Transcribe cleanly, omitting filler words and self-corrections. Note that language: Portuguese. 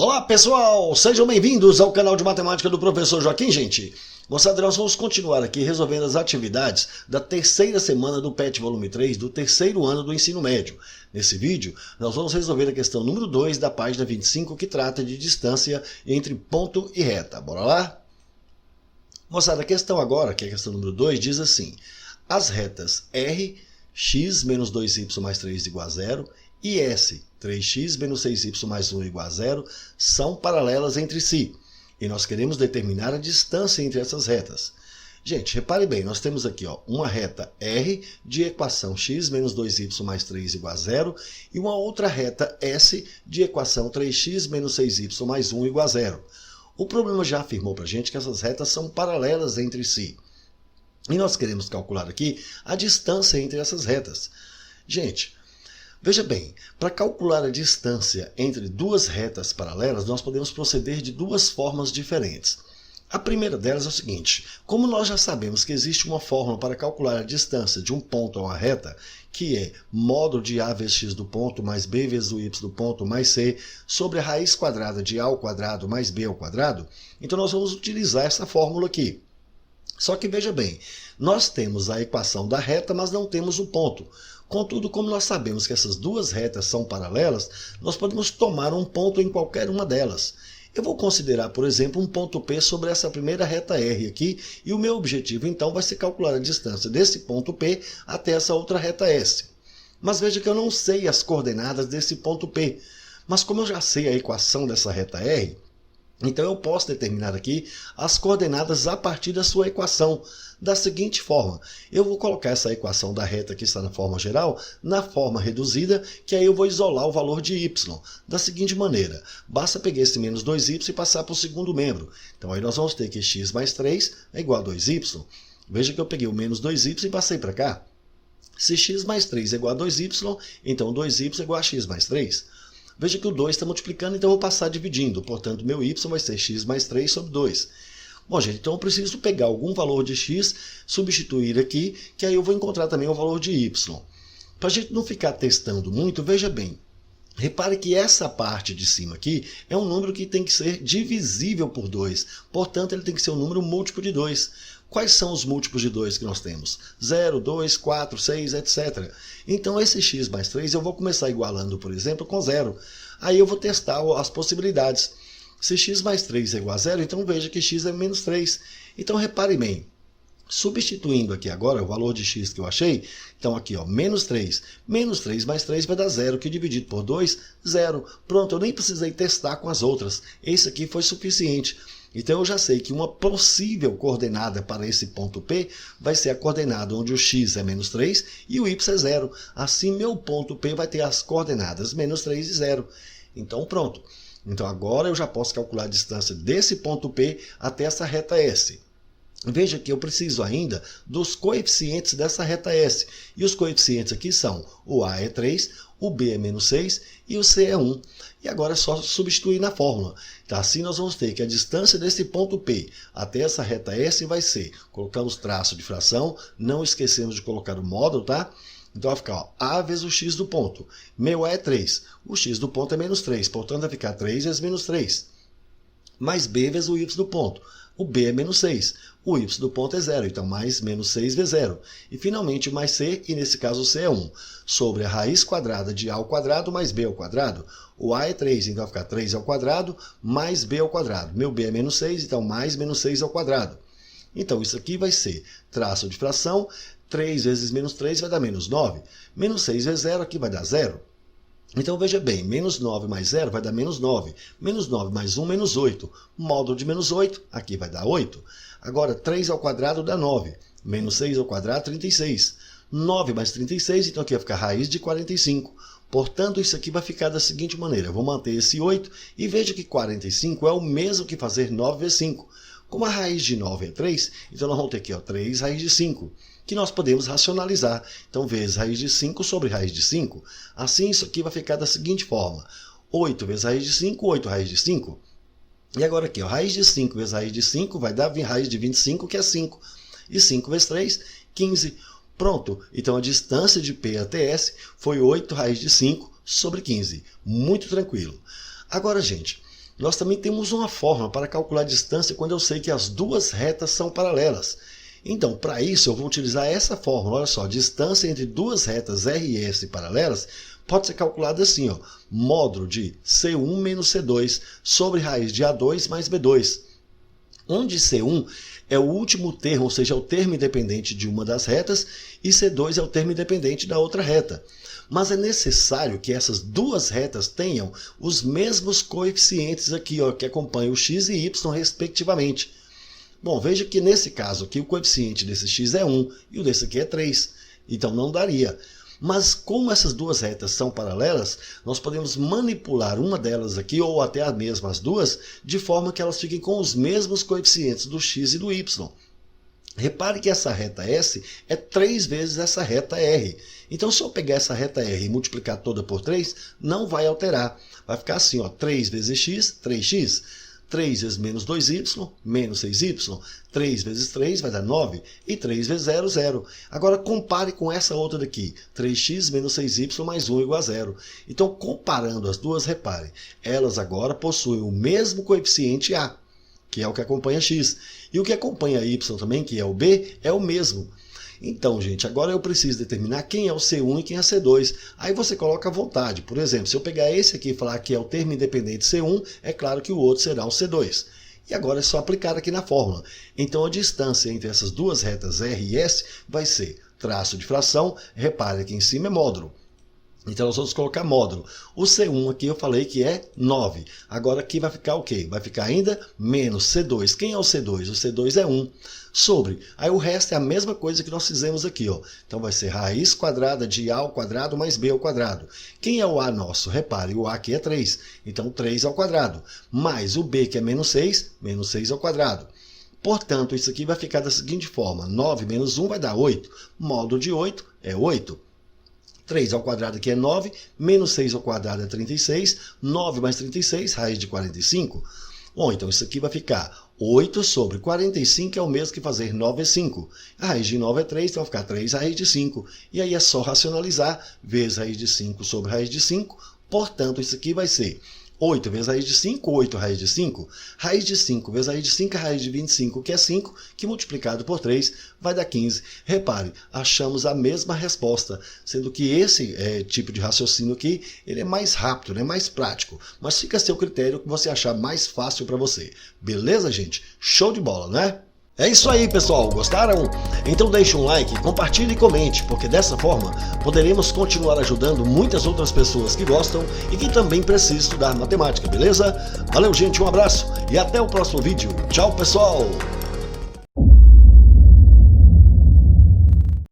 Olá pessoal, sejam bem-vindos ao canal de matemática do professor Joaquim, gente. Moçada, nós vamos continuar aqui resolvendo as atividades da terceira semana do PET volume 3 do terceiro ano do ensino médio. Nesse vídeo, nós vamos resolver a questão número 2 da página 25, que trata de distância entre ponto e reta. Bora lá? Moçada, a questão agora, que é a questão número 2, diz assim: as retas R, x menos 2y mais 3 igual a 0, e S, 3x menos 6y mais 1 igual a 0, são paralelas entre si. E nós queremos determinar a distância entre essas retas. Gente, repare bem, nós temos aqui uma reta R de equação x menos 2y mais 3 igual a 0 e uma outra reta S de equação 3x menos 6y mais 1 igual a 0. O problema já afirmou para a gente que essas retas são paralelas entre si. E nós queremos calcular aqui a distância entre essas retas. Gente, veja bem, para calcular a distância entre duas retas paralelas, nós podemos proceder de duas formas diferentes. A primeira delas é o seguinte: como nós já sabemos que existe uma fórmula para calcular a distância de um ponto a uma reta, que é módulo de a vezes x do ponto mais b vezes o y do ponto mais c sobre a raiz quadrada de a ao quadrado mais b ao quadrado, então nós vamos utilizar essa fórmula aqui. Só que veja bem, nós temos a equação da reta, mas não temos o ponto. Contudo, como nós sabemos que essas duas retas são paralelas, nós podemos tomar um ponto em qualquer uma delas. Eu vou considerar, por exemplo, um ponto P sobre essa primeira reta R aqui, e o meu objetivo então vai ser calcular a distância desse ponto P até essa outra reta S. Mas veja que eu não sei as coordenadas desse ponto P. Mas como eu já sei a equação dessa reta R, então eu posso determinar aqui as coordenadas a partir da sua equação, da seguinte forma: eu vou colocar essa equação da reta que está na forma geral na forma reduzida, que aí eu vou isolar o valor de y, da seguinte maneira: basta pegar esse menos 2y e passar para o segundo membro. Então aí nós vamos ter que x mais 3 é igual a 2y. Veja que eu peguei o menos 2y e passei para cá. Se x mais 3 é igual a 2y, então 2y é igual a x mais 3. Veja que o 2 está multiplicando, então eu vou passar dividindo. Portanto, meu y vai ser x mais 3 sobre 2. Bom, gente, então eu preciso pegar algum valor de x, substituir aqui, que aí eu vou encontrar também o valor de y. Para a gente não ficar testando muito, veja bem. Repare que essa parte de cima aqui é um número que tem que ser divisível por 2. Portanto, ele tem que ser um número múltiplo de 2. Quais são os múltiplos de 2 que nós temos? 0, 2, 4, 6, etc. Então, esse x mais 3 eu vou começar igualando, por exemplo, com 0. Aí eu vou testar as possibilidades. Se x mais 3 é igual a 0, então veja que x é menos 3. Então, repare bem. Substituindo aqui agora o valor de x que eu achei, então aqui, menos 3. Menos 3 mais 3 vai dar 0, que dividido por 2, 0. Pronto, eu nem precisei testar com as outras. Esse aqui foi suficiente. Então eu já sei que uma possível coordenada para esse ponto P vai ser a coordenada onde o x é menos 3 e o y é 0. Assim, meu ponto P vai ter as coordenadas menos 3 e 0. Então pronto. Então agora eu já posso calcular a distância desse ponto P até essa reta S. Veja que eu preciso ainda dos coeficientes dessa reta S. E os coeficientes aqui são: o A é 3, o B é menos 6 e o C é 1. E agora é só substituir na fórmula. Então, assim nós vamos ter que a distância desse ponto P até essa reta S vai ser: colocamos traço de fração, não esquecemos de colocar o módulo, tá? Então vai ficar A vezes o x do ponto. Meu A é 3, o x do ponto é menos 3, portanto vai ficar 3 vezes menos 3. Mais B vezes o y do ponto. O B é menos 6, o y do ponto é 0, então mais menos 6 vezes 0. E finalmente o mais c, e nesse caso o c é 1, sobre a raiz quadrada de a ao quadrado mais b ao quadrado. O a é 3, então vai ficar 3 ao quadrado mais b ao quadrado. Meu b é menos 6, então mais menos 6 ao quadrado. Então isso aqui vai ser traço de fração, 3 vezes menos 3 vai dar menos 9. Menos 6 vezes 0 aqui vai dar 0. Então veja bem, menos 9 mais 0 vai dar menos 9. Menos 9 mais 1, menos 8. Módulo de menos 8, aqui vai dar 8. Agora, 3 ao quadrado dá 9. Menos 6 ao quadrado, 36. 9 mais 36, então aqui vai ficar raiz de 45. Portanto, isso aqui vai ficar da seguinte maneira: eu vou manter esse 8 e veja que 45 é o mesmo que fazer 9 vezes 5. Como a raiz de 9 é 3, então nós vamos ter aqui 3 raiz de 5, que nós podemos racionalizar. Então, vezes raiz de 5 sobre raiz de 5. Assim, isso aqui vai ficar da seguinte forma: 8 vezes raiz de 5, 8 raiz de 5. E agora aqui, raiz de 5 vezes raiz de 5 vai dar raiz de 25, que é 5. E 5 vezes 3, 15. Pronto, então a distância de P até S foi 8 raiz de 5 sobre 15. Muito tranquilo. Agora, gente, nós também temos uma forma para calcular a distância quando eu sei que as duas retas são paralelas. Então, para isso, eu vou utilizar essa fórmula. Olha só, distância entre duas retas R e S paralelas pode ser calculada assim, ó, módulo de C1 menos C2 sobre raiz de A2 mais B2. Onde C1 é o último termo, ou seja, é o termo independente de uma das retas, e C2 é o termo independente da outra reta. Mas é necessário que essas duas retas tenham os mesmos coeficientes aqui, ó, que acompanham o x e y respectivamente. Bom, veja que nesse caso aqui o coeficiente desse x é 1 e o desse aqui é 3, então não daria. Mas como essas duas retas são paralelas, nós podemos manipular uma delas aqui, ou até as mesmas duas, de forma que elas fiquem com os mesmos coeficientes do x e do y. Repare que essa reta S é 3 vezes essa reta R. Então, se eu pegar essa reta R e multiplicar toda por 3, não vai alterar. Vai ficar assim, ó, 3 vezes x, 3x. 3 vezes menos 2y, menos 6y. 3 vezes 3 vai dar 9. E 3 vezes 0, 0. Agora compare com essa outra daqui. 3x menos 6y mais 1 igual a 0. Então, comparando as duas, repare. Elas agora possuem o mesmo coeficiente A, que é o que acompanha x. E o que acompanha y também, que é o B, é o mesmo. Então, gente, agora eu preciso determinar quem é o C1 e quem é o C2. Aí você coloca à vontade. Por exemplo, se eu pegar esse aqui e falar que é o termo independente C1, é claro que o outro será o C2. E agora é só aplicar aqui na fórmula. Então, a distância entre essas duas retas R e S vai ser traço de fração. Repare que em cima é módulo. Então, nós vamos colocar módulo. O C1 aqui eu falei que é 9. Agora aqui vai ficar o quê? Vai ficar ainda menos C2. Quem é o C2? O C2 é 1. Sobre. Aí o resto é a mesma coisa que nós fizemos aqui, ó. Então vai ser raiz quadrada de A ao quadrado mais B ao quadrado. Quem é o A nosso? Repare, o A aqui é 3. Então 3 ao quadrado. Mais o B que é menos 6 ao quadrado. Portanto, isso aqui vai ficar da seguinte forma. 9 menos 1 vai dar 8. Módulo de 8 é 8. 3 ao quadrado aqui é 9, menos 6 ao quadrado é 36, 9 mais 36, raiz de 45. Bom, então isso aqui vai ficar 8 sobre 45, é o mesmo que fazer 9 é 5. A raiz de 9 é 3, então vai ficar 3 raiz de 5. E aí é só racionalizar, vezes raiz de 5 sobre raiz de 5. Portanto, isso aqui vai ser 8 vezes raiz de 5, 8 raiz de 5. Raiz de 5 vezes raiz de 5 é raiz de 25, que é 5, que multiplicado por 3 vai dar 15. Repare, achamos a mesma resposta, sendo que esse tipo de raciocínio aqui, ele é mais rápido, né, mais prático. Mas fica a seu critério, o que você achar mais fácil para você. Beleza, gente? Show de bola, né? É isso aí, pessoal. Gostaram? Então deixe um like, compartilhe e comente, porque dessa forma poderemos continuar ajudando muitas outras pessoas que gostam e que também precisam estudar matemática, beleza? Valeu, gente, um abraço e até o próximo vídeo. Tchau, pessoal!